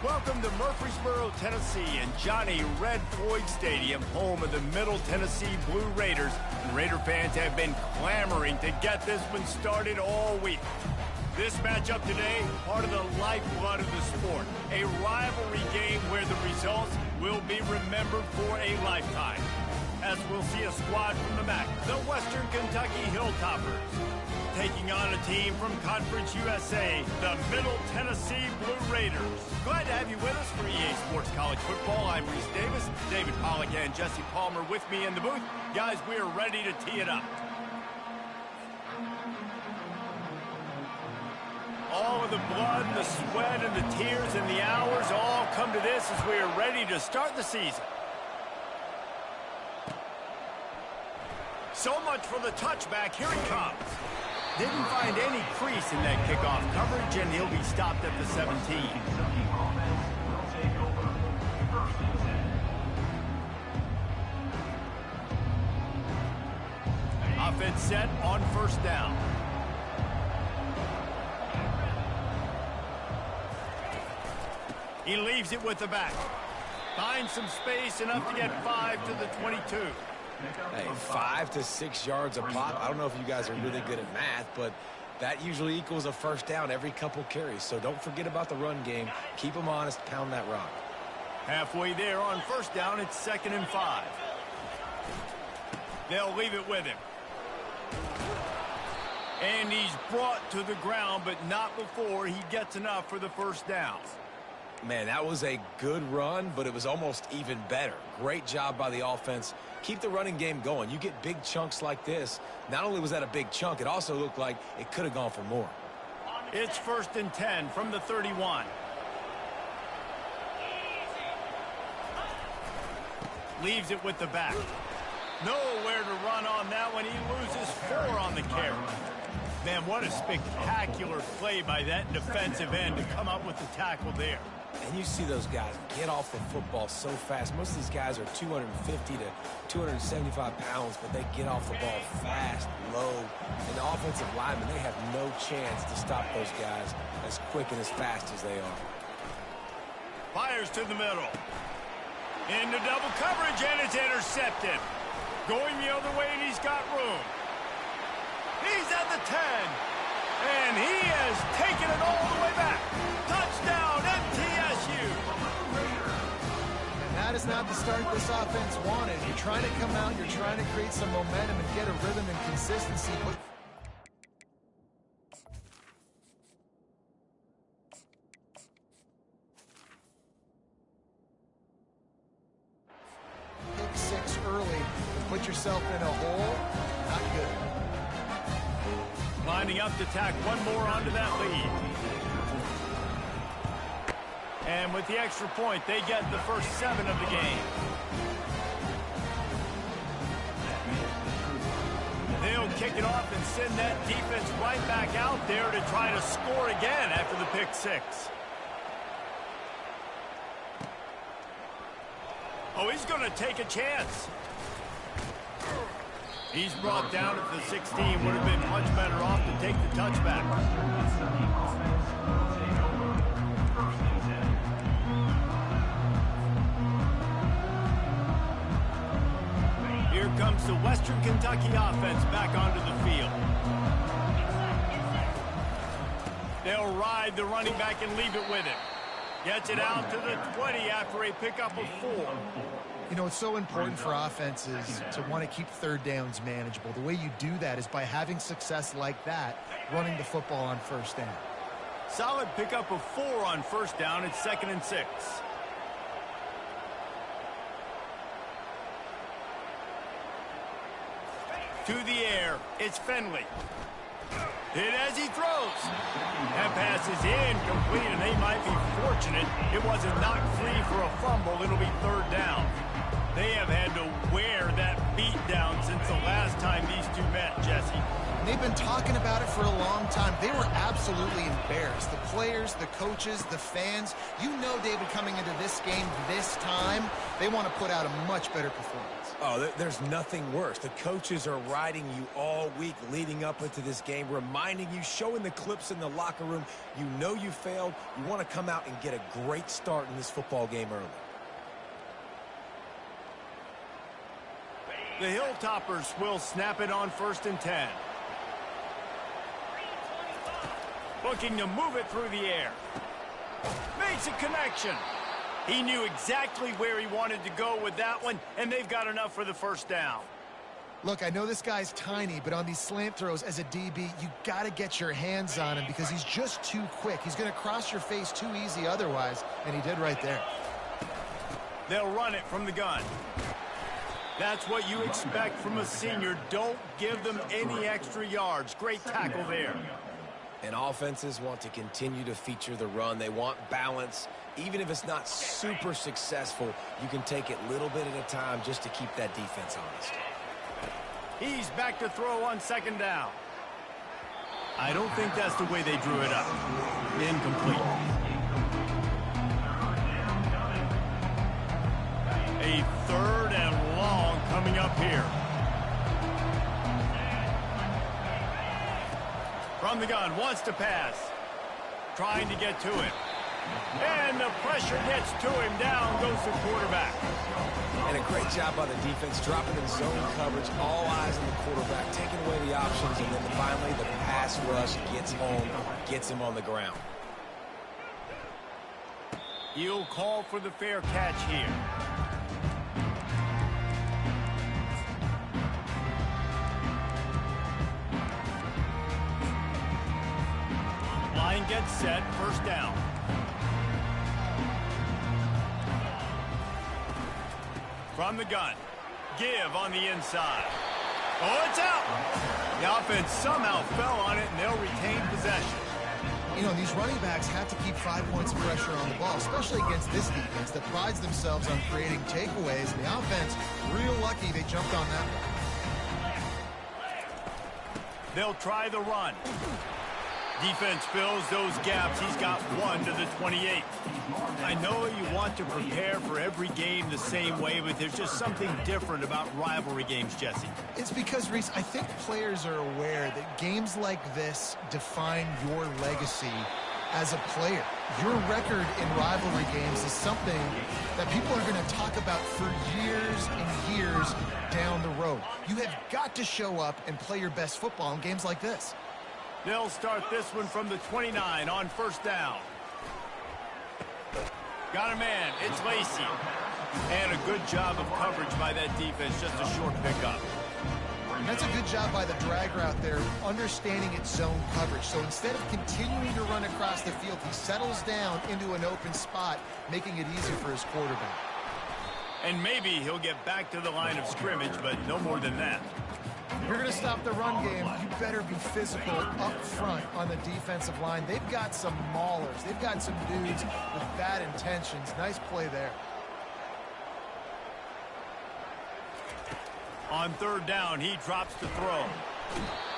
Welcome to Murfreesboro, Tennessee, and Johnny Red Floyd Stadium, home of the Middle Tennessee Blue Raiders. And Raider fans have been clamoring to get this one started all week. This matchup today, part of the lifeblood of the sport, a rivalry game where the results will be remembered for a lifetime. As we'll see a squad from the MAC, the Western Kentucky Hilltoppers, taking on a team from Conference USA, the Middle Tennessee Blue Raiders. Glad to have you with us for EA Sports College Football. I'm Reese Davis, David Pollack and Jesse Palmer with me in the booth. Guys, we are ready to tee it up. All of the blood, the sweat, and the tears and the hours all come to this as we are ready to start the season. So much for the touchback. Here he comes. Didn't find any crease in that kickoff coverage, and he'll be stopped at the 17. Offense set on first down. He leaves it with the back. Finds some space, enough to get 5 to the 22. Hey, 5 to 6 yards a pop. I don't know if you guys are really good at math, but that usually equals a first down every couple carries. So don't forget about the run game. Keep them honest. Pound that rock. Halfway there on first down, it's 2nd and 5. They'll leave it with him. And he's brought to the ground, but not before he gets enough for the first down. Man, that was a good run, but it was almost even better. Great job by the offense. Keep the running game going. You get big chunks like this. Not only was that a big chunk, it also looked like it could have gone for more. It's 1st and 10 from the 31. Leaves it with the back. Nowhere to run on that one. He loses 4 on the carry. Man, what a spectacular play by that defensive end to come up with the tackle there. And you see those guys get off the football so fast. Most of these guys are 250 to 275 pounds, but they get off the ball fast, low. And the offensive linemen, they have no chance to stop those guys as quick and as fast as they are. Fires to the middle. Into double coverage, and it's intercepted. Going the other way, and he's got room. He's at the 10, and he has taken it all the way back. Touchdown, MTSU. And that is not the start this offense wanted. You're trying to come out, you're trying to create some momentum and get a rhythm and consistency. Pick 6 early and put yourself in a hole, not good. Lining up to tack one more onto that lead. And with the extra point, they get the first 7 of the game. They'll kick it off and send that defense right back out there to try to score again after the pick 6. Oh, he's going to take a chance. He's brought down at the 16. Would have been much better off to take the touchback. Here comes the Western Kentucky offense back onto the field. They'll ride the running back and leave it with him. Gets it out to the 20 after a pickup of 4. You know, it's so important for offenses to want to keep third downs manageable. The way you do that is by having success like that, running the football on first down. Solid pickup of 4 on first down. It's 2nd and 6. To the air, it's Finley. Hit as he throws. That pass is incomplete, and they might be fortunate it wasn't knocked free for a fumble. It'll be 3rd down. They have had to wear that beatdown since the last time these two met, Jesse. They've been talking about it for a long time. They were absolutely embarrassed. The players, the coaches, the fans. You know, David, coming into this game this time, they want to put out a much better performance. Oh, there's nothing worse. The coaches are riding you all week leading up into this game, reminding you, showing the clips in the locker room. You know you failed. You want to come out and get a great start in this football game early. The Hilltoppers will snap it on 1st and 10. Looking to move it through the air. Makes a connection. He knew exactly where he wanted to go with that one, and they've got enough for the 1st down. Look, I know this guy's tiny, but on these slant throws as a DB, you got to get your hands on him because he's just too quick. He's going to cross your face too easy otherwise, and he did right there. They'll run it from the gun. That's what you expect from a senior. Don't give them any extra yards. Great tackle there. And offenses want to continue to feature the run. They want balance. Even if it's not super successful, you can take it little bit at a time just to keep that defense honest. He's back to throw on 2nd down. I don't think that's the way they drew it up. Incomplete. A 3rd and long coming up here. From the gun, wants to pass. Trying to get to it. And the pressure gets to him. Down goes the quarterback. And a great job by the defense, dropping in zone coverage, all eyes on the quarterback, taking away the options, and then finally the pass rush gets home, gets him on the ground. He'll call for the fair catch here. Line gets set, 1st down. From the gun, give on the inside. Oh, it's out! The offense somehow fell on it, and they'll retain possession. You know, these running backs have to keep 5 points of pressure on the ball, especially against this defense that prides themselves on creating takeaways. And the offense, real lucky they jumped on that one. They'll try the run. Defense fills those gaps. He's got 1 to the 28. I know you want to prepare for every game the same way, but there's just something different about rivalry games, Jesse. It's because, Reese, I think players are aware that games like this define your legacy as a player. Your record in rivalry games is something that people are going to talk about for years and years down the road. You have got to show up and play your best football in games like this. They'll start this one from the 29 on 1st down. Got a man. It's Lacey. And a good job of coverage by that defense. Just a short pickup. And that's a good job by the drag route there, understanding its zone coverage. So instead of continuing to run across the field, he settles down into an open spot, making it easy for his quarterback. And maybe he'll get back to the line of scrimmage, but no more than that. If you're going to stop the run game, you better be physical up front on the defensive line. They've got some maulers. They've got some dudes with bad intentions. Nice play there. On 3rd down, he drops to throw.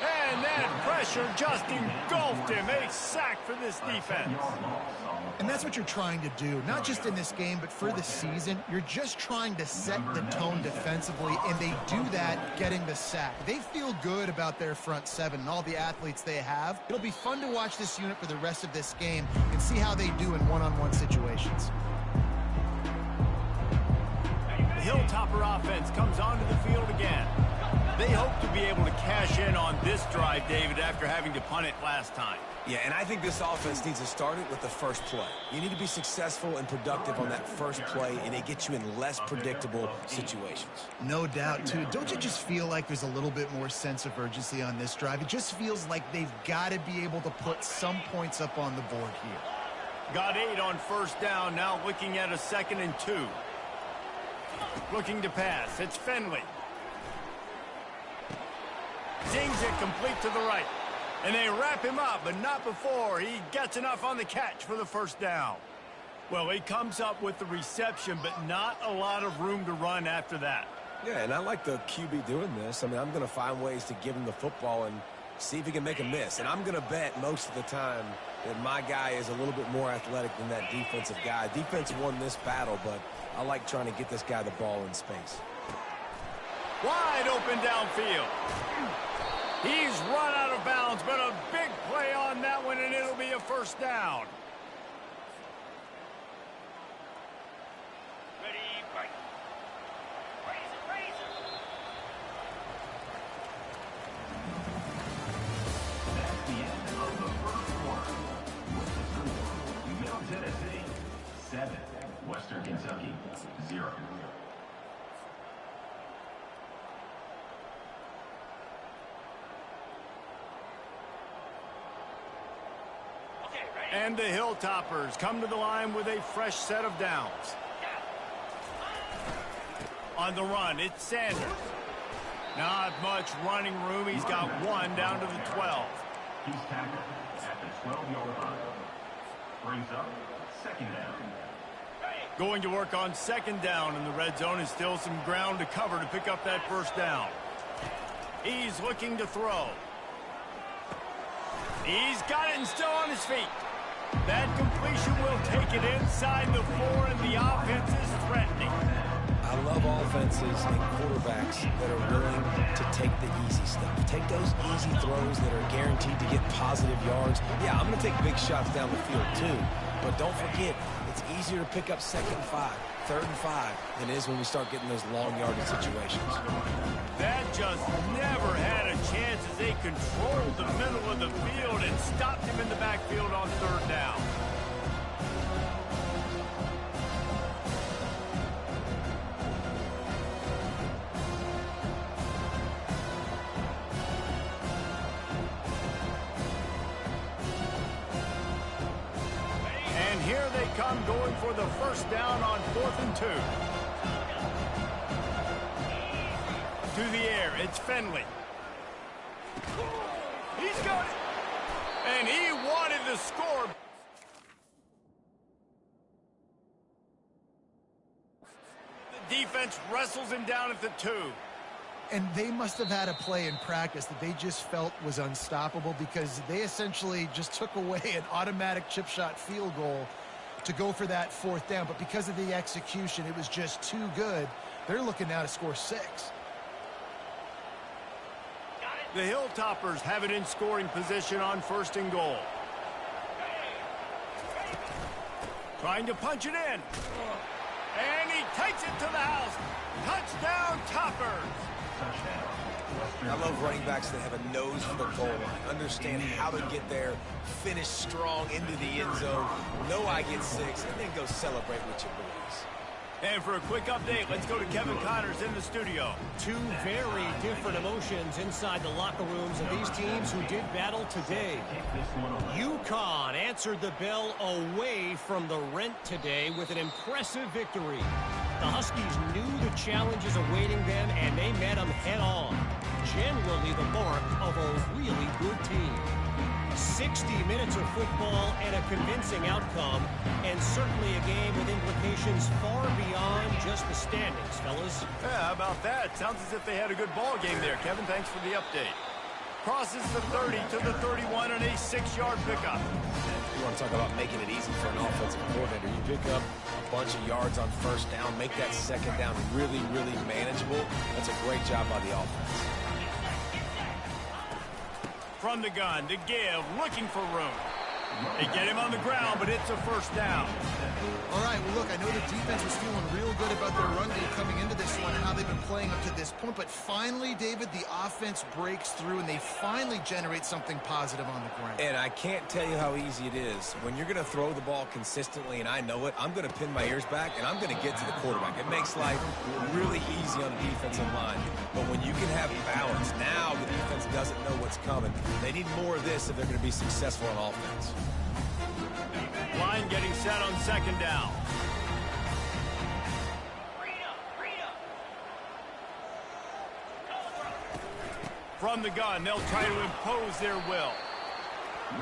And that pressure just engulfed him. A sack for this defense. And that's what you're trying to do, not just in this game, but for the season. You're just trying to set the tone defensively, and they do that getting the sack. They feel good about their front 7 and all the athletes they have. It'll be fun to watch this unit for the rest of this game and see how they do in one-on-one situations. The Hilltopper offense comes onto the field again. They hope to be able to cash in on this drive, David, after having to punt it last time. Yeah, and I think this offense needs to start it with the first play. You need to be successful and productive on that first play, and it gets you in less predictable situations. No doubt, too. Don't you just feel like there's a little bit more sense of urgency on this drive? It just feels like they've got to be able to put some points up on the board here. Got 8 on 1st down, now looking at a 2nd and 2. Looking to pass. It's Finley. Zings it complete to the right. And they wrap him up, but not before he gets enough on the catch for the 1st down. Well, he comes up with the reception, but not a lot of room to run after that. Yeah, and I like the QB doing this. I mean, I'm going to find ways to give him the football and see if he can make a miss. And I'm going to bet most of the time that my guy is a little bit more athletic than that defensive guy. Defense won this battle, but I like trying to get this guy the ball in space. Wide open downfield. He's run out of bounds, but a big play on that one, and it'll be a first down. Western Kentucky, 0. And the Hilltoppers come to the line with a fresh set of downs. On the run, it's Sanders. Not much running room. He's got one down to the 12. He's tackled at the 12-yard line. Brings up second down. Going to work on second down in the red zone, and still some ground to cover to pick up that first down. He's looking to throw. He's got it and still on his feet. That completion will take it inside the 4, and the offense is threatening. I love offenses and quarterbacks that are willing to take the easy stuff. Take those easy throws that are guaranteed to get positive yards. Yeah, I'm going to take big shots down the field too. But don't forget, it's easier to pick up 2nd and 5, 3rd and 5 than it is when we start getting those long yardage situations. That just never had a chance as they controlled the middle of the field and stopped him in the backfield on 3rd down. And here they come going for the first down on 4th and 2. To the air, it's Finley. He's got it. And he wanted to score. The defense wrestles him down at the 2. And they must have had a play in practice that they just felt was unstoppable, because they essentially just took away an automatic chip shot field goal to go for that 4th down. But because of the execution, it was just too good. They're looking now to score 6. The Hilltoppers have it in scoring position on 1st and goal. Trying to punch it in. And he takes it to the house. Touchdown, Toppers. I love running backs that have a nose for the goal line, understand how to get there, finish strong into the end zone, know I get 6, and then go celebrate with your boys. And for a quick update, let's go to Kevin Connors in the studio. Two very different emotions inside the locker rooms of these teams who did battle today. UConn answered the bell away from the rent today with an impressive victory. The Huskies knew the challenges awaiting them, and they met them head-on. Generally the mark of a really good team. 60 minutes of football and a convincing outcome, and certainly a game with implications far beyond just the standings, fellas. Yeah, how about that? Sounds as if they had a good ball game there. Kevin, thanks for the update. Crosses the 30 to the 31 and a 6-yard pickup. You want to talk about making it easy for an offensive coordinator. You pick up a bunch of yards on 1st down, make that 2nd down really, really manageable. That's a great job by the offense. From the gun to give, looking for room. They get him on the ground, but it's a first down. All right, well, look, I know the defense was feeling real good about their run game coming into this one and how they've been playing up to this point. But finally, David, the offense breaks through, and they finally generate something positive on the ground. And I can't tell you how easy it is. When you're going to throw the ball consistently, and I know it, I'm going to pin my ears back, and I'm going to get to the quarterback. It makes life really easy on the defensive line. But when you can have balance, now the defense doesn't know what's coming. They need more of this if they're going to be successful on offense. Line getting set on 2nd down. From the gun, they'll try to impose their will.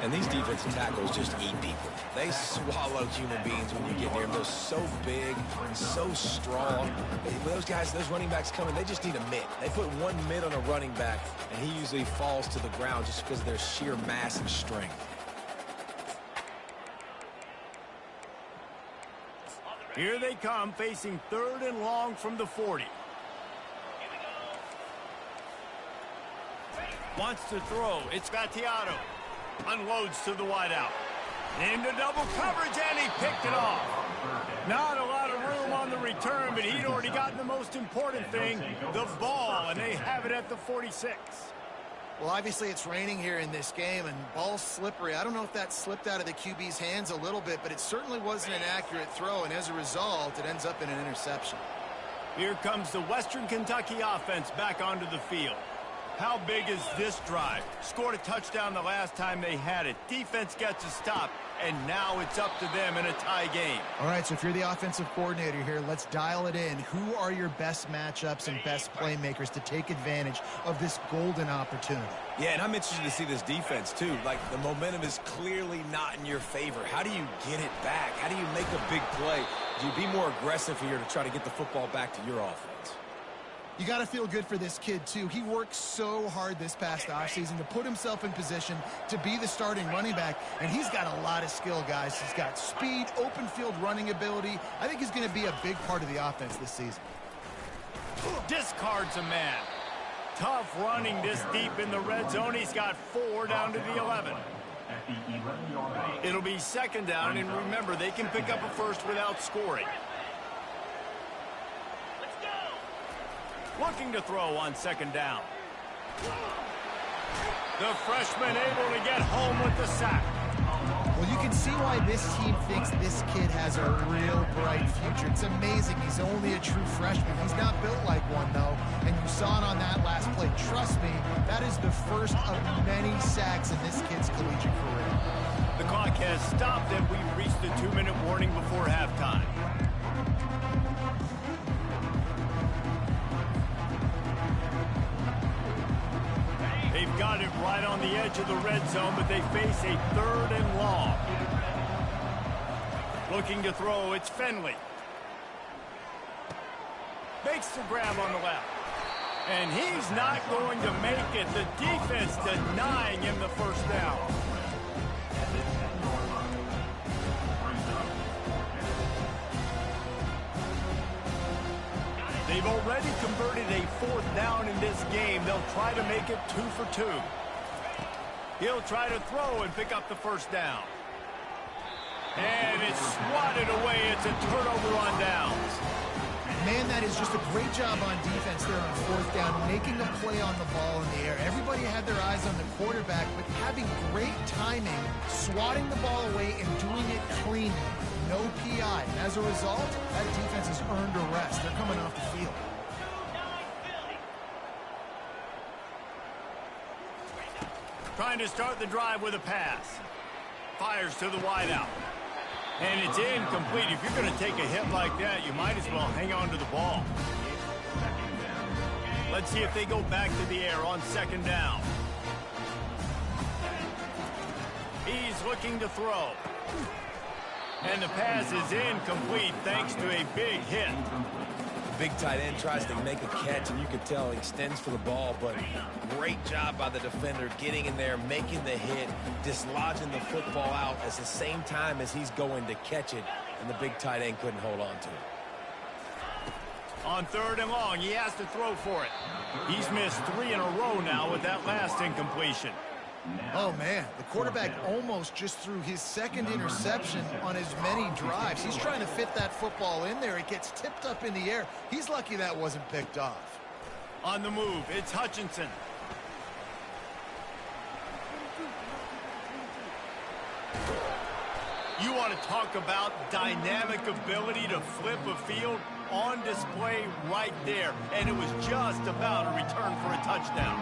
And these defensive tackles just eat people. They swallow human beings when you get near them. They're so big, so strong. Those guys, those running backs coming, they just need a mid. They put one mid on a running back, and he usually falls to the ground just because of their sheer mass and strength. Here they come, facing 3rd and long from the 40. Wants to throw. It's Gattiato. Unloads to the wideout. Into double coverage, and he picked it off. Not a lot of room on the return, but he'd already gotten the most important thing, the ball, and they have it at the 46. Well, obviously it's raining here in this game, and ball's slippery. I don't know if that slipped out of the QB's hands a little bit, but it certainly wasn't an accurate throw, and as a result, it ends up in an interception. Here comes the Western Kentucky offense back onto the field. How big is this drive? Scored a touchdown the last time they had it. Defense gets a stop, and now it's up to them in a tie game. All right, so if you're the offensive coordinator here, let's dial it in. Who are your best matchups and best playmakers to take advantage of this golden opportunity? Yeah, and I'm interested to see this defense, too. Like, the momentum is clearly not in your favor. How do you get it back? How do you make a big play? Do you be more aggressive here to try to get the football back to your offense? You got to feel good for this kid, too. He worked so hard this past offseason to put himself in position to be the starting running back, and he's got a lot of skill, guys. He's got speed, open field running ability. I think he's going to be a big part of the offense this season. Discards a man. Tough running this deep in the red zone. He's got 4 down to the 11. It'll be 2nd down, and remember, they can pick up a first without scoring. Looking to throw on 2nd down. The freshman able to get home with the sack. Well, you can see why this team thinks this kid has a real bright future. It's amazing. He's only a true freshman. He's not built like one, though, and you saw it on that last play. Trust me, that is the first of many sacks in this kid's collegiate career. The clock has stopped, and we've reached the 2-minute warning before halftime. They've got it right on the edge of the red zone, but they face a 3rd and long. Looking to throw, it's Finley. Makes the grab on the left. And he's not going to make it. The defense denying him the 1st down. They've already converted a 4th down in this game. They'll try to make it 2 for 2. He'll try to throw and pick up the 1st down. And it's swatted away. It's a turnover on downs. Man, that is just a great job on defense there on 4th down, making a play on the ball in the air. Everybody had their eyes on the quarterback, but having great timing, swatting the ball away and doing it cleanly. No PI. And as a result, that defense has earned a rest. They're coming off the field. Trying to start the drive with a pass. Fires to the wideout. And it's incomplete. If you're going to take a hit like that, you might as well hang on to the ball. Let's see if they go back to the air on 2nd down. He's looking to throw. And the pass is incomplete thanks to a big hit. Big tight end tries to make a catch, and you can tell he extends for the ball, but great job by the defender getting in there, making the hit, dislodging the football out at the same time as he's going to catch it, and the big tight end couldn't hold on to it. On 3rd and long, he has to throw for it. He's missed 3 in a row now with that last incompletion. Oh, man, the quarterback almost just threw his 2nd interception on as many drives. He's trying to fit that football in there. It gets tipped up in the air. He's lucky that wasn't picked off. On the move, it's Hutchinson. You want to talk about dynamic ability to flip a field? On display right there. And it was just about a return for a touchdown.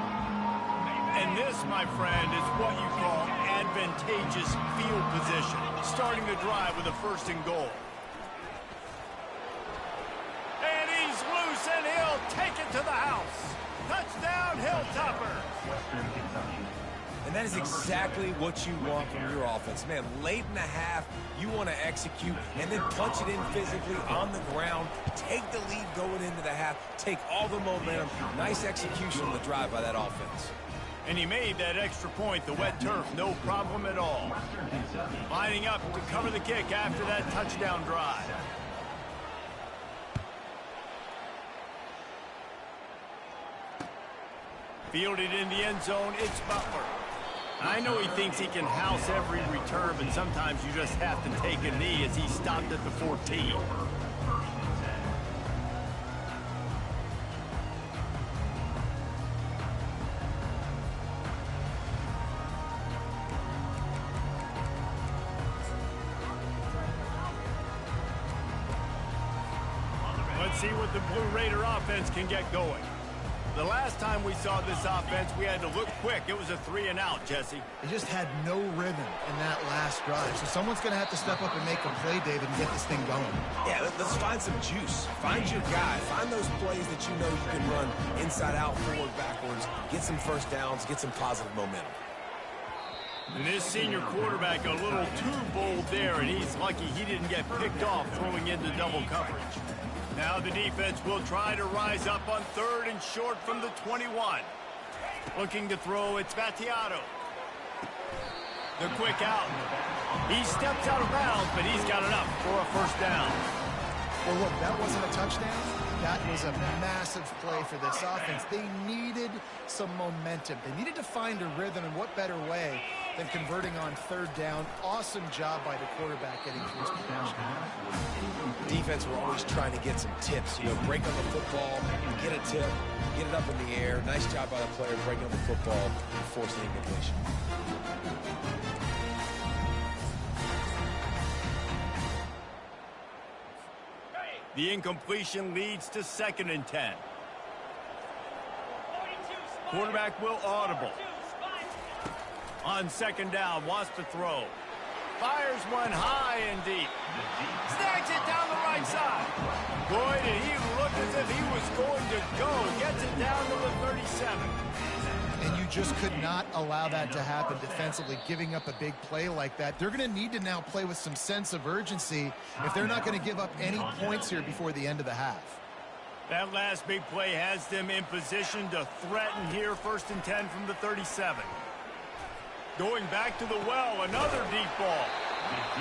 And this, my friend, is what you call advantageous field position. Starting the drive with a 1st and goal. And he's loose, and he'll take it to the house. Touchdown, Hilltopper. And And that is exactly what you want from your offense. Man, late in the half, you want to execute and then punch it in physically on the ground. Take the lead going into the half. Take all the momentum. Nice execution on the drive by that offense. And he made that extra point, the wet turf, no problem at all. Lining up to cover the kick after that touchdown drive. Fielded in the end zone, it's Butler. I know he thinks he can house every return, but sometimes you just have to take a knee as he stopped at the 14. Let's see what the Blue Raider offense can get going. The last time we saw this offense, we had to look quick. It was a 3-and-out, Jesse. They just had no rhythm in that last drive. So someone's going to have to step up and make a play, David, and get this thing going. Yeah, let's find some juice. Find your guy. Find those plays that you know you can run inside out, forward, backwards. Get some first downs. Get some positive momentum. And this senior quarterback a little too bold there, and he's lucky he didn't get picked off throwing into double coverage. Now the defense will try to rise up on 3rd and short from the 21. Looking to throw, it's Battiato. The quick out. He steps out of bounds, but he's got enough for a first down. Well, look, that wasn't a touchdown. That was a massive play for this offense. They needed some momentum. They needed to find a rhythm, and what better way than converting on 3rd down. Awesome job by the quarterback getting through his protection. Defense were always trying to get some tips. You know, break on the football, get a tip, get it up in the air. Nice job by the player breaking on the football and forcing the incompletion. The incompletion leads to 2nd and 10. Quarterback will audible. On 2nd down, wants to throw. Fires one high and deep. Snags it down the right side. Boy, did he look as if he was going to go. Gets it down to the 37. And you just could not allow that to happen defensively, giving up a big play like that. They're going to need to now play with some sense of urgency if they're not going to give up any points here before the end of the half. That last big play has them in position to threaten here. 1st and 10 from the 37. Going back to the well, another deep ball.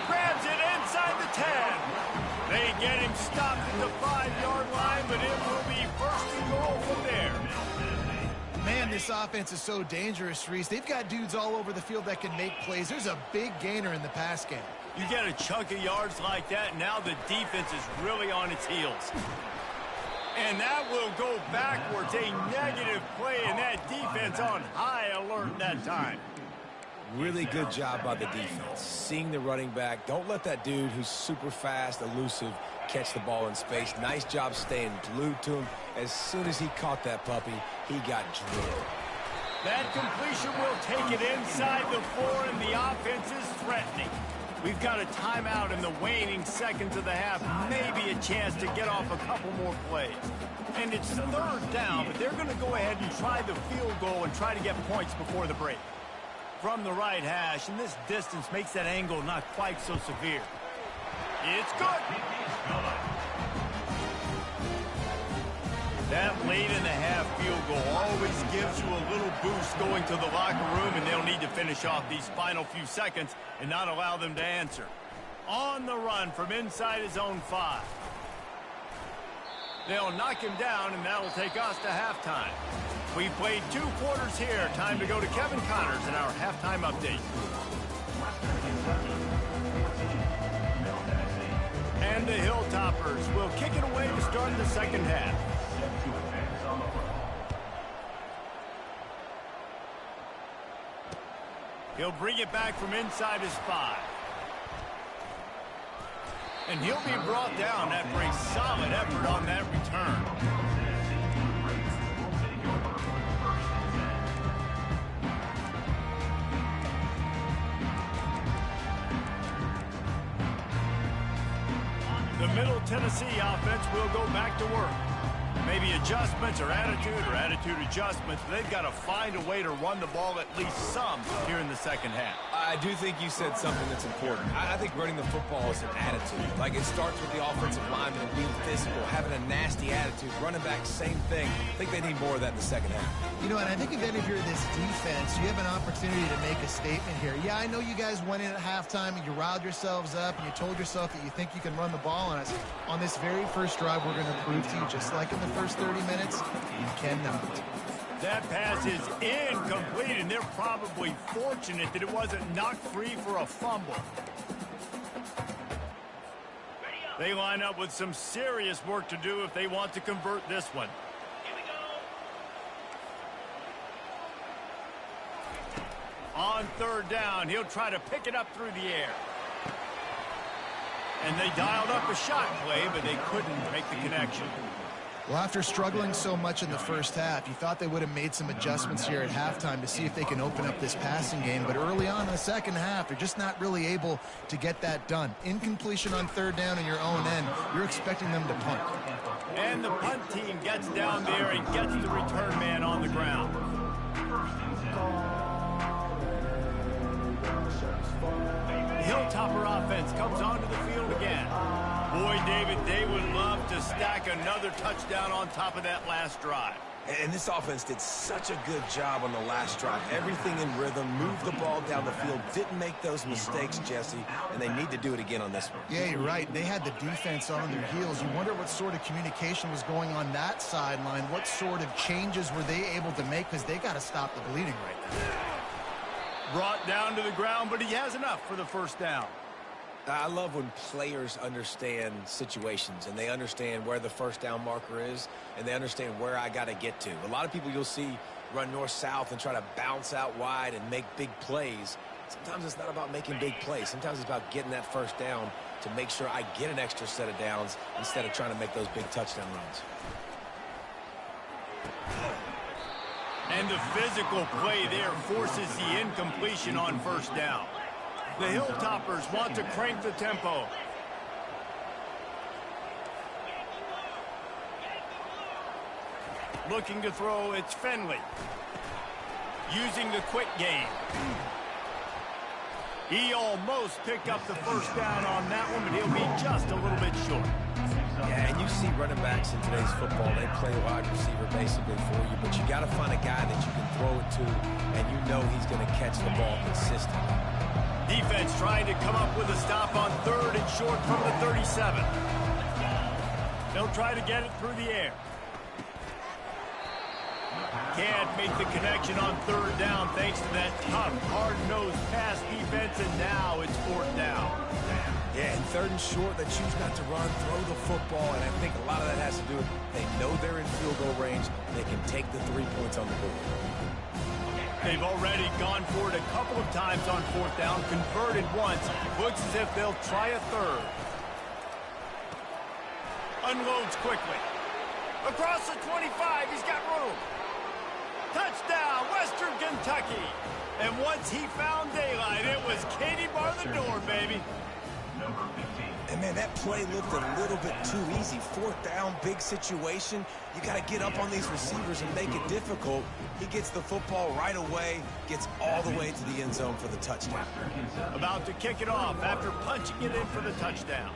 Grabs it inside the 10. They get him stopped at the 5-yard line, but it will be 1st and goal from there. Man, this offense is so dangerous, Reese. They've got dudes all over the field that can make plays. There's a big gainer in the pass game. You get a chunk of yards like that, now the defense is really on its heels. And that will go backwards. A negative play, and that defense on high alert that time. Really good job by the defense. Seeing the running back. Don't let that dude who's super fast, elusive, catch the ball in space. Nice job staying glued to him. As soon as he caught that puppy, he got drilled. That completion will take it inside the 4, and the offense is threatening. We've got a timeout in the waning seconds of the half. Maybe a chance to get off a couple more plays. And it's 3rd down, but they're going to go ahead and try the field goal and try to get points before the break. From the right hash, and this distance makes that angle not quite so severe. It's good. That late in the half field goal always gives you a little boost going to the locker room, and they'll need to finish off these final few seconds and not allow them to answer. On the run from inside his own 5. They'll knock him down, and that'll take us to halftime. We've played 2 quarters here. Time to go to Kevin Connors in our halftime update. And the Hilltoppers will kick it away to start the 2nd half. He'll bring it back from inside his 5. And he'll be brought down after a solid effort on that return. The Middle Tennessee offense will go back to work. Maybe adjustments or attitude adjustments. They've got to find a way to run the ball at least some here in the second half. I do think you said something that's important. I think running the football is an attitude. Like, it starts with the offensive lineman being physical, having a nasty attitude. Running back, same thing. I think they need more of that in the second half. You know, and I think if any of you're this defense, you have an opportunity to make a statement here. Yeah, I know you guys went in at halftime and you riled yourselves up and you told yourself that you think you can run the ball on us. On this very first drive, we're going to prove to you, just like in the first 30 minutes, you cannot. That pass is incomplete, and they're probably fortunate that it wasn't knocked free for a fumble. They line up with some serious work to do if they want to convert this one. On third down, he'll try to pick it up through the air. And they dialed up a shot play, but they couldn't make the connection. Well, after struggling so much in the first half, you thought they would have made some adjustments here at halftime to see if they can open up this passing game. But early on in the second half, they're just not really able to get that done. Incompletion on third down in your own end, you're expecting them to punt. And the punt team gets down there and gets the return man on the ground. The Hilltopper offense comes onto the field again. Boy, David, they would love to stack another touchdown on top of that last drive. And this offense did such a good job on the last drive. Everything in rhythm, moved the ball down the field, didn't make those mistakes, Jesse, and they need to do it again on this one. Yeah, you're right. They had the defense on their heels. You wonder what sort of communication was going on that sideline. What sort of changes were they able to make, because they got to stop the bleeding right now. Brought down to the ground, but he has enough for the first down. I love when players understand situations and they understand where the first down marker is and they understand where I got to get to. A lot of people you'll see run north-south and try to bounce out wide and make big plays. Sometimes it's not about making big plays. Sometimes it's about getting that first down to make sure I get an extra set of downs instead of trying to make those big touchdown runs. And the physical play there forces the incompletion on first down. The Hilltoppers want to crank the tempo. Looking to throw, it's Finley. Using the quick game. He almost picked up the first down on that one, but he'll be just a little bit short. Yeah, and you see running backs in today's football, they play wide receiver basically for you, but you got to find a guy that you can throw it to, and you know he's going to catch the ball consistently. Defense trying to come up with a stop on third and short from the 37. They'll try to get it through the air. Can't make the connection on third down thanks to that tough, hard-nosed pass defense, and now it's fourth down. Yeah, and third and short, they choose not to run, throw the football, and I think a lot of that has to do with they know they're in field goal range, and they can take the 3 points on the board. They've already gone for it a couple of times on fourth down, converted once. Looks as if they'll try a third. Unloads quickly. Across the 25, he's got room. Touchdown, Western Kentucky. And once he found daylight, it was Katie bar the door, baby. And, man, that play looked a little bit too easy. Fourth down, big situation. You got to get up on these receivers and make it difficult. He gets the football right away, gets all the way to the end zone for the touchdown. About to kick it off after punching it in for the touchdown.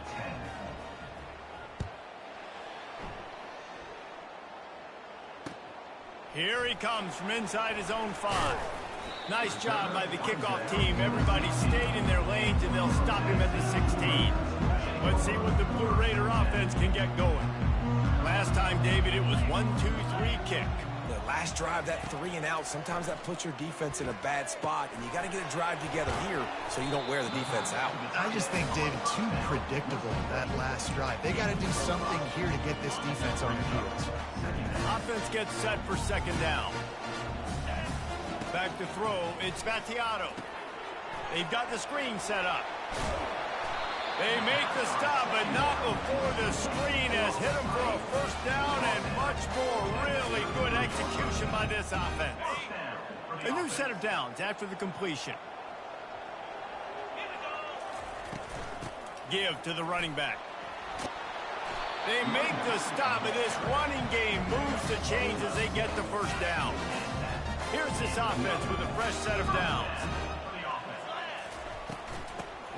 Here he comes from inside his own 5. Nice job by the kickoff team. Everybody stayed in their lanes, and they'll stop him at the 16. Let's see what the Blue Raider offense can get going. Last time, David, it was 1-2-3 kick. The last drive, that 3 and out, sometimes that puts your defense in a bad spot, and you got to get a drive together here so you don't wear the defense out. I just think, David, too predictable, that last drive. They got to do something here to get this defense on their heels. Offense gets set for second down. Back to throw, it's Battiato. They've got the screen set up. They make the stop, but not before the screen has hit them for a first down, and much more really good execution by this offense. A new set of downs after the completion. Give to the running back. They make the stop, and this running game moves to change as they get the first down. Here's this offense with a fresh set of downs.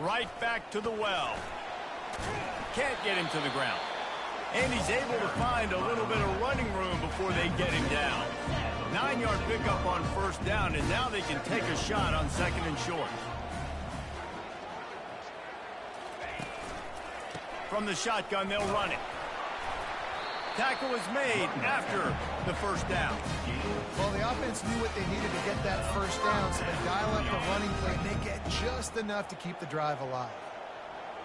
Right back to the well. Can't get him to the ground. And he's able to find a little bit of running room before they get him down. 9-yard pickup on first down, and now they can take a shot on second and short. From the shotgun, they'll run it. Tackle is made after the first down. Well, the offense knew what they needed to get that first down, so they dial up the running play, and they get just enough to keep the drive alive.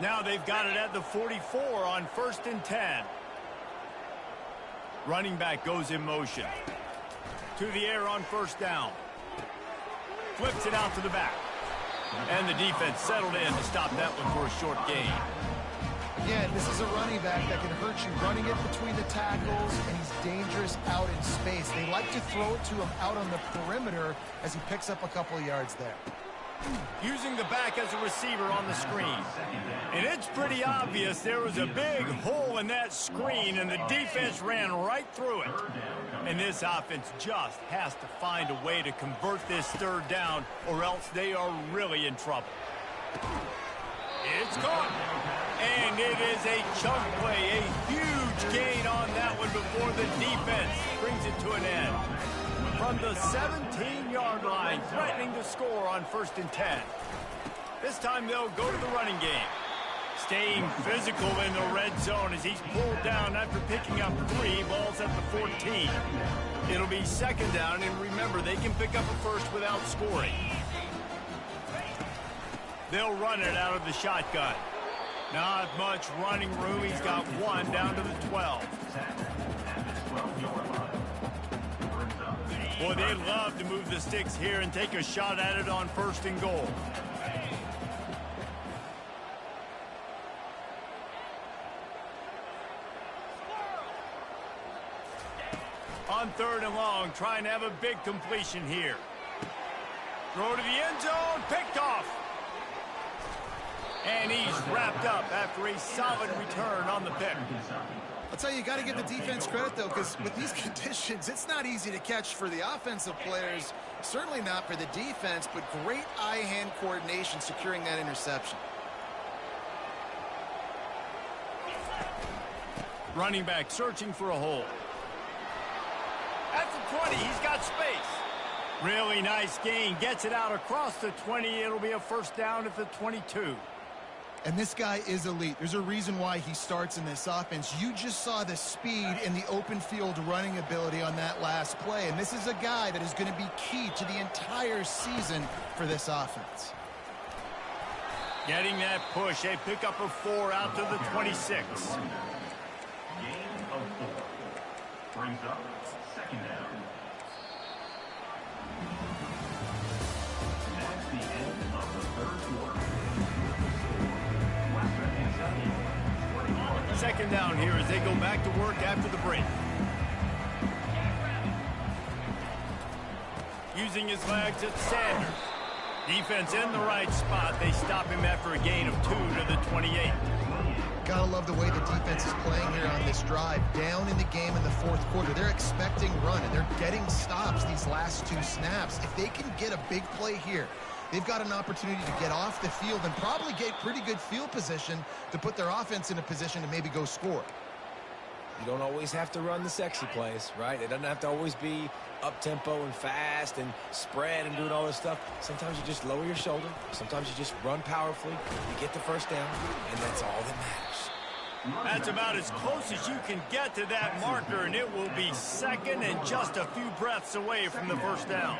Now they've got it at the 44 on 1st and 10. Running back goes in motion. To the air on first down. Flips it out to the back. And the defense settled in to stop that one for a short gain. Again, this is a running back that can hurt you running it between the tackles, and he's dangerous out in space. They like to throw it to him out on the perimeter as he picks up a couple of yards there. Using the back as a receiver on the screen. And it's pretty obvious there was a big hole in that screen, and the defense ran right through it. And this offense just has to find a way to convert this third down, or else they are really in trouble. It's caught. And it is a chunk play, a huge gain on that one before the defense brings it to an end. From the 17-yard line, threatening to score on 1st and 10. This time they'll go to the running game. Staying physical in the red zone as he's pulled down after picking up 3 balls at the 14. It'll be second down, and remember, they can pick up a first without scoring. They'll run it out of the shotgun. Not much running room. He's got 1 down to the 12. Boy, they love to move the sticks here and take a shot at it on 1st and goal. On 3rd and long, trying to have a big completion here. Throw to the end zone, picked off. And he's wrapped up after a solid return on the pick. I'll tell you, you got to give the defense credit, though, because with these conditions, it's not easy to catch for the offensive players. Certainly not for the defense, but great eye-hand coordination securing that interception. Running back searching for a hole. At the 20, he's got space. Really nice gain. Gets it out across the 20. It'll be a first down at the 22. And this guy is elite. There's a reason why he starts in this offense. You just saw the speed and the open field running ability on that last play. And this is a guy that is going to be key to the entire season for this offense. Getting that push. A pickup of 4 out to the 26. Gain of 4. Brings up second down. That's the end of the 3rd quarter. Second down here as they go back to work after the break. Using his legs, it's Sanders. Defense in the right spot. They stop him after a gain of 2 to the 28. Gotta love the way the defense is playing here on this drive. Down in the game in the 4th quarter. They're expecting run, and they're getting stops these last 2 snaps. If they can get a big play here, they've got an opportunity to get off the field and probably get pretty good field position to put their offense in a position to maybe go score. You don't always have to run the sexy plays, right? It doesn't have to always be up-tempo and fast and spread and doing all this stuff. Sometimes you just lower your shoulder. Sometimes you just run powerfully. You get the first down, and that's all that matters. That's about as close as you can get to that marker, and it will be second and just a few breaths away from the first down.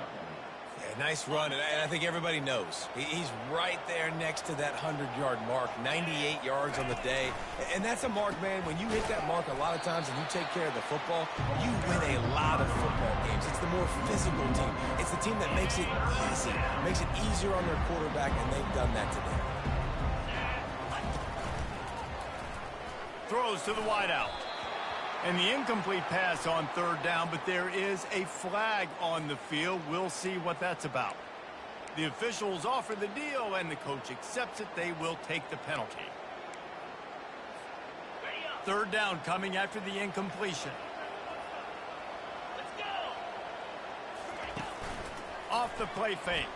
Yeah, nice run, and I think everybody knows. He's right there next to that 100-yard mark, 98 yards on the day. And that's a mark, man. When you hit that mark a lot of times and you take care of the football, you win a lot of football games. It's the more physical team. It's the team that makes it easy, makes it easier on their quarterback, and they've done that today. Throws to the wideout. And the incomplete pass on 3rd down, but there is a flag on the field. We'll see what that's about. The officials offer the deal, and the coach accepts it. They will take the penalty. Third down coming after the incompletion. Off the play fake.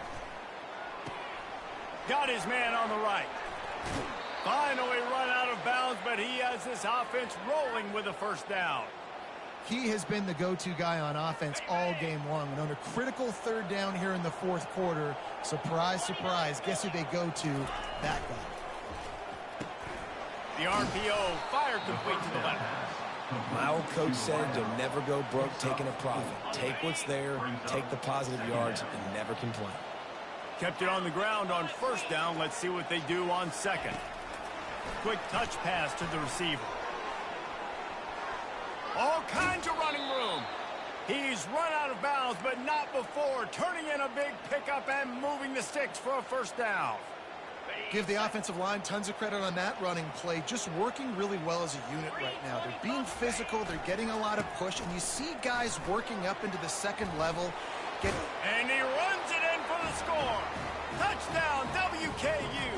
Got his man on the right. Finally run out of bounds, but he has this offense rolling with a first down. He has been the go-to guy on offense all game long. And on a critical third down here in the fourth quarter, surprise, surprise, guess who they go to? That guy. The RPO, fire complete to the left. My old coach said you'll never go broke taking a profit. Take what's there, take the positive yards, and never complain. Kept it on the ground on first down. Let's see what they do on second. Quick touch pass to the receiver. All kinds of running room. He's run out of bounds, but not before. Turning in a big pickup and moving the sticks for a first down. Give the offensive line tons of credit on that running play. Just working really well as a unit right now. They're being physical. They're getting a lot of push. And you see guys working up into the second level. And he runs it in for the score. Touchdown, WKU.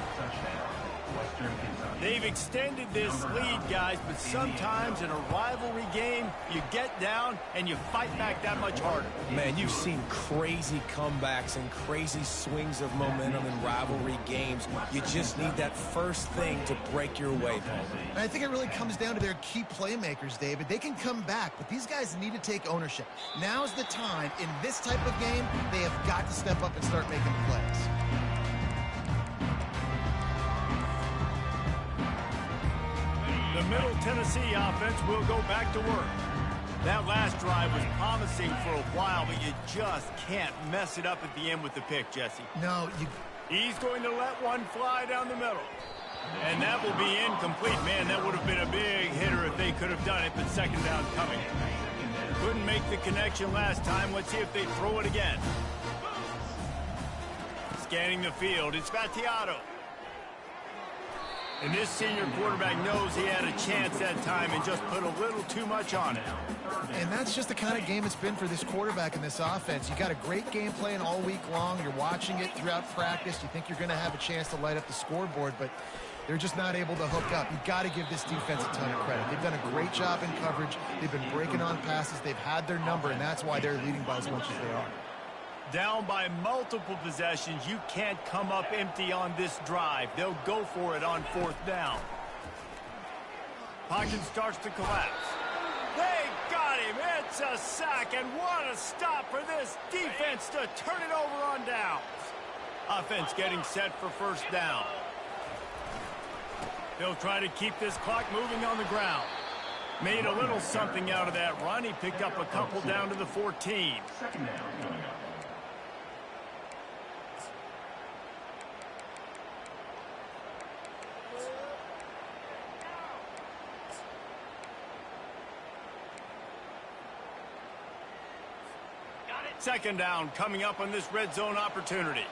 They've extended this lead, guys, but sometimes in a rivalry game, you get down and you fight back that much harder. Man, you've seen crazy comebacks and crazy swings of momentum in rivalry games. You just need that first thing to break your way, Paul. And I think it really comes down to their key playmakers, David. They can come back, but these guys need to take ownership. Now's the time. In this type of game, they have got to step up and start making plays. The Middle Tennessee offense will go back to work. That last drive was promising for a while, but you just can't mess it up at the end with the pick, Jesse. No, He's going to let one fly down the middle. And that will be incomplete. Man, that would have been a big hitter if they could have done it, but second down coming. Couldn't make the connection last time. Let's see if they throw it again. Scanning the field, it's Vattiato. And this senior quarterback knows he had a chance that time and just put a little too much on it. And that's just the kind of game it's been for this quarterback in this offense. You got a great game plan all week long. You're watching it throughout practice. You think you're going to have a chance to light up the scoreboard, but they're just not able to hook up. You've got to give this defense a ton of credit. They've done a great job in coverage. They've been breaking on passes. They've had their number, and that's why they're leading by as much as they are. Down by multiple possessions, you can't come up empty on this drive. They'll go for it on fourth down. Pocket starts to collapse. They got him. It's a sack, and what a stop for this defense to turn it over on downs. Offense getting set for first down. They'll try to keep this clock moving on the ground. Made a little something out of that run. He picked up a couple down to the 14. Second down coming up. Second down coming up on this red zone opportunity.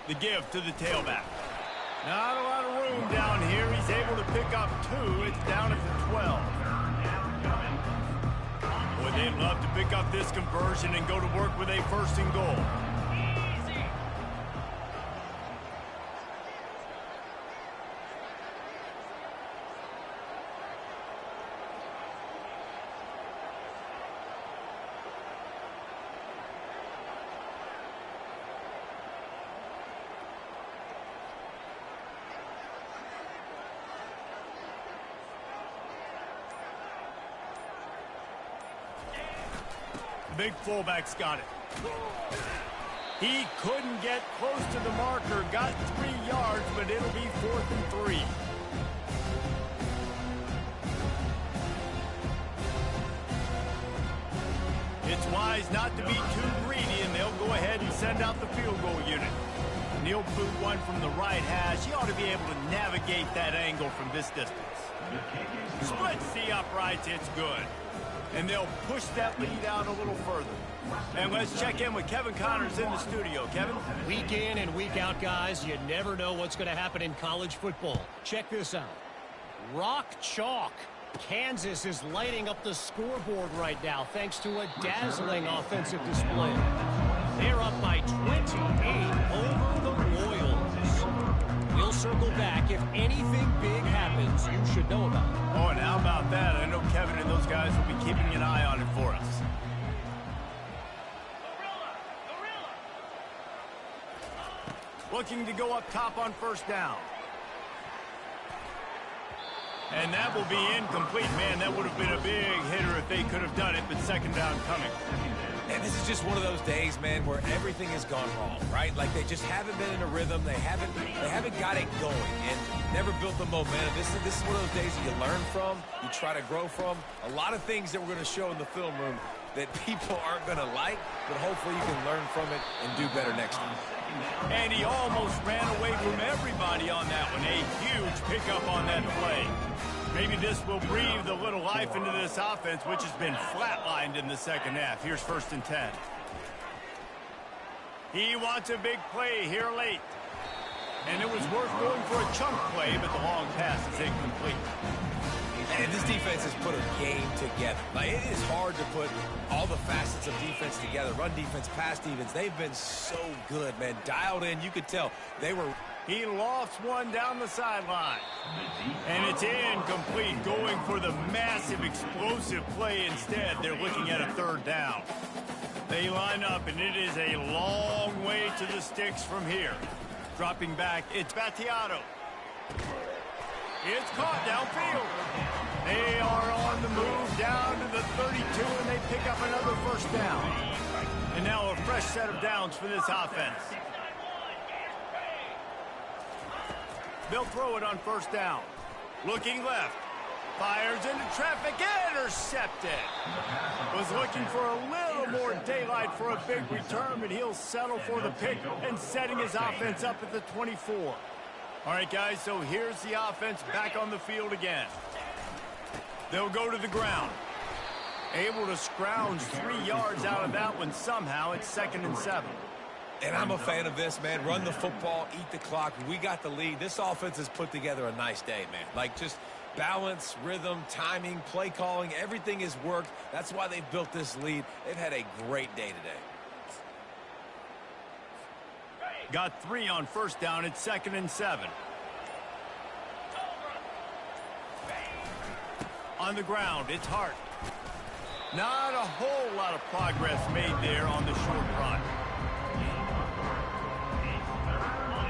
The give to the tailback. Not a lot of room down here. He's able to pick up 2. It's down at the 12. Boy, they'd love to pick up this conversion and go to work with a first and goal. The big fullback's got it. He couldn't get close to the marker. Got 3 yards, but it'll be 4th and 3. It's wise not to be too greedy, and they'll go ahead and send out the field goal unit. He'll boot one from the right hash. He ought to be able to navigate that angle from this distance. Splits the uprights. It's good. And they'll push that lead out a little further. And let's check in with Kevin Connors in the studio. Kevin? Week in and week out, guys, you never know what's going to happen in college football. Check this out. Rock chalk. Kansas is lighting up the scoreboard right now thanks to a dazzling offensive display. They're up by 28 over the Royals. We'll circle back if anything big happens, you should know about it. Oh, and how about that? I know Kevin and those guys will be keeping an eye on it for us. Looking to go up top on first down. And that will be incomplete. Man, that would have been a big hitter if they could have done it, but second down coming. And this is just one of those days, man, where everything has gone wrong, right? Like they just haven't been in a rhythm. They haven't got it going and never built the momentum. This is one of those days that you learn from, you try to grow from. A lot of things that we're going to show in the film room that people aren't going to like, but hopefully you can learn from it and do better next time. And he almost ran away from everybody on that one. A huge pickup on that play. Maybe this will breathe a little life into this offense, which has been flatlined in the second half. Here's 1st and 10. He wants a big play here late. And it was worth going for a chunk play, but the long pass is incomplete. And this defense has put a game together. Like, it is hard to put all the facets of defense together. Run defense, pass defense. They've been so good, man. Dialed in. You could tell they were. He lofts one down the sideline. And it's incomplete, going for the massive explosive play instead. They're looking at a 3rd down. They line up, and it is a long way to the sticks from here. Dropping back, it's Battiato. It's caught downfield. They are on the move down to the 32, and they pick up another 1st down. And now a fresh set of downs for this offense. They'll throw it on 1st down. Looking left. Fires into traffic. Intercepted. Was looking for a little more daylight for a big return, but he'll settle for the pick and setting his offense up at the 24. All right, guys, so here's the offense back on the field again. They'll go to the ground. Able to scrounge 3 yards out of that one somehow. It's 2nd and 7. And I'm a fan of this, man. Run the football, eat the clock. We got the lead. This offense has put together a nice day, man. Like, just balance, rhythm, timing, play calling, everything has worked. That's why they've built this lead. They've had a great day today. Got 3 on 1st down. It's 2nd and 7. On the ground, it's Hart. Not a whole lot of progress made there on the short run.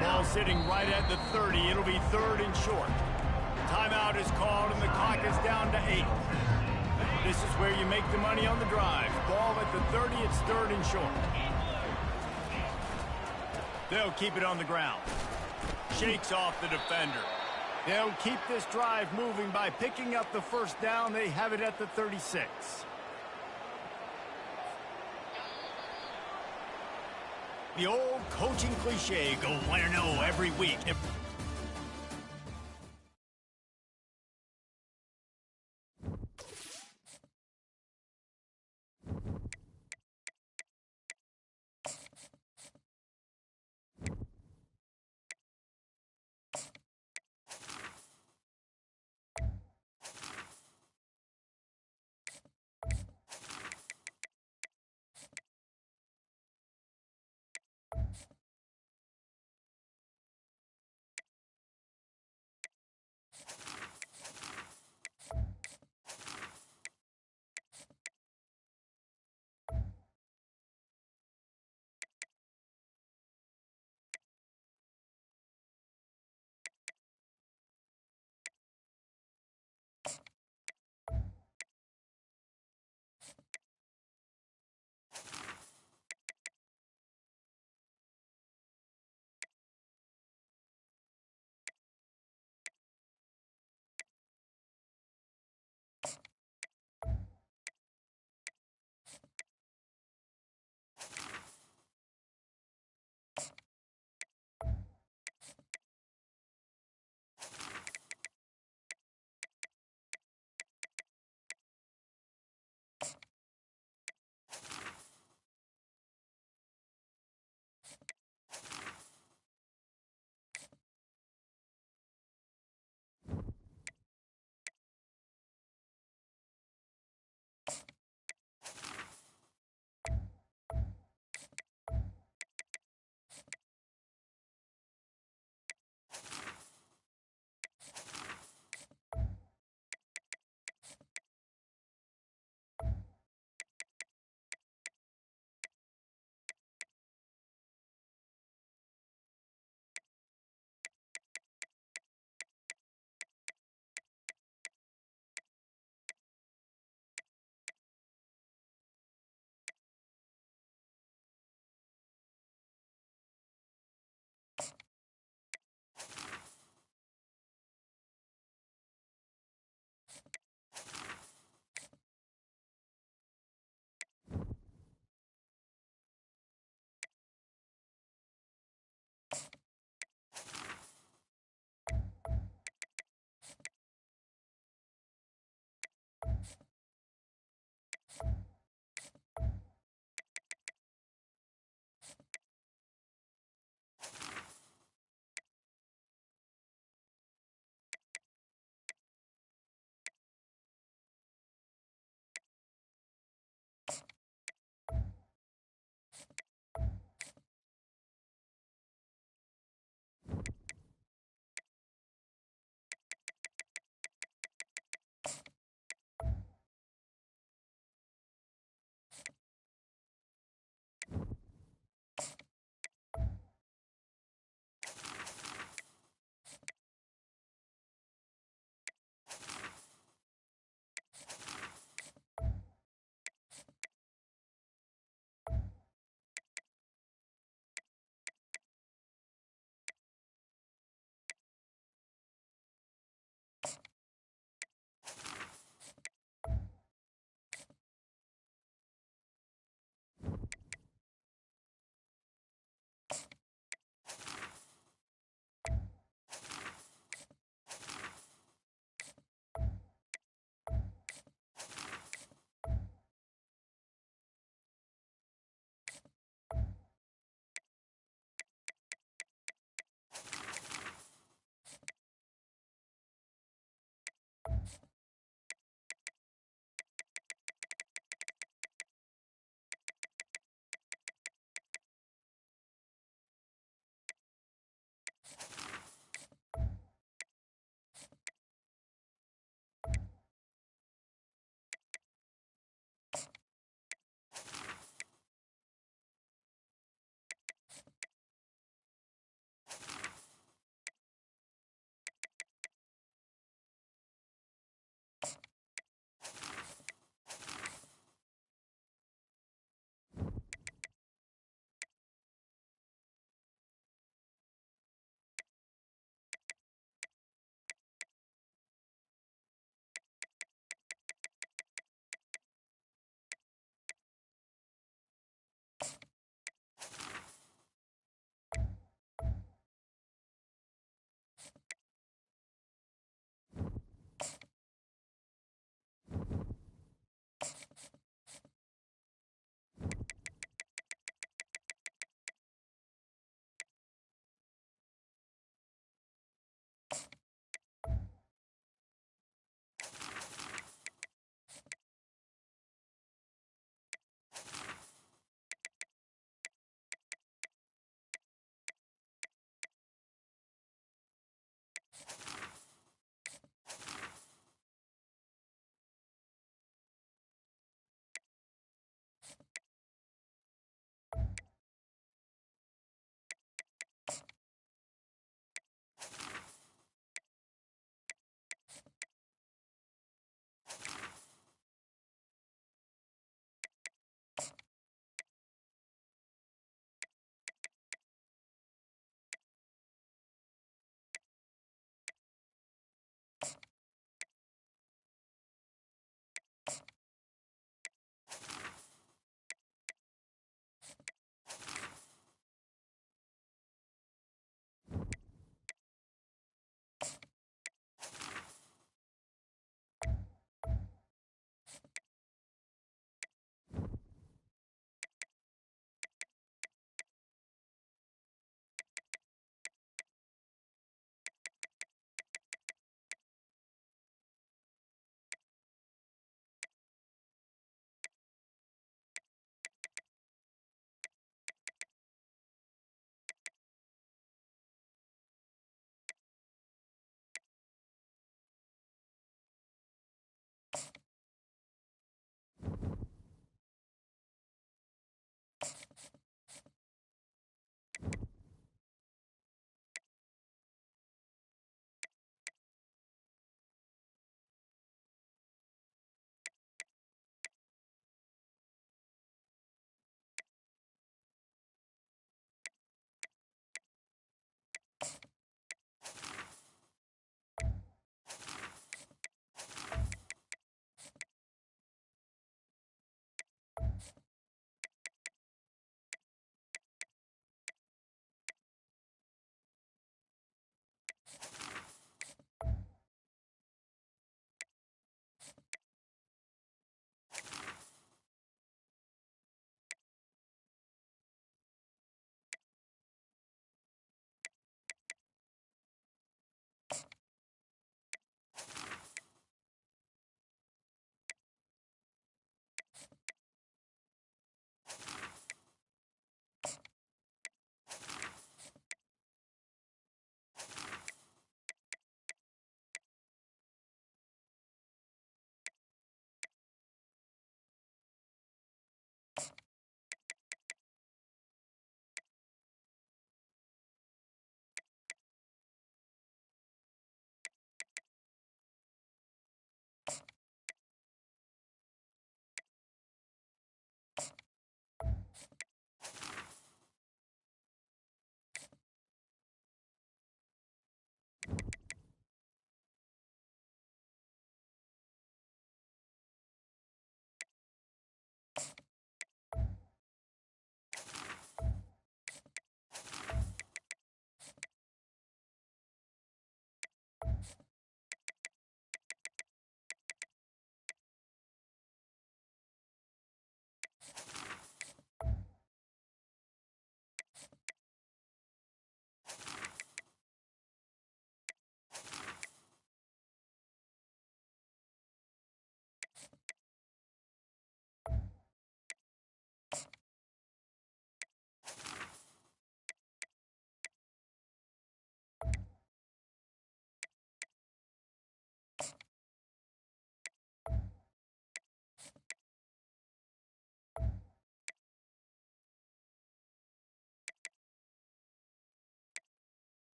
Ball sitting right at the 30. It'll be 3rd and short. Timeout is called, and the clock is down to 8. This is where you make the money on the drive. Ball at the 30. It's 3rd and short. They'll keep it on the ground. Shakes off the defender. They'll keep this drive moving by picking up the 1st down. They have it at the 36. The old coaching cliche, go win or no every week.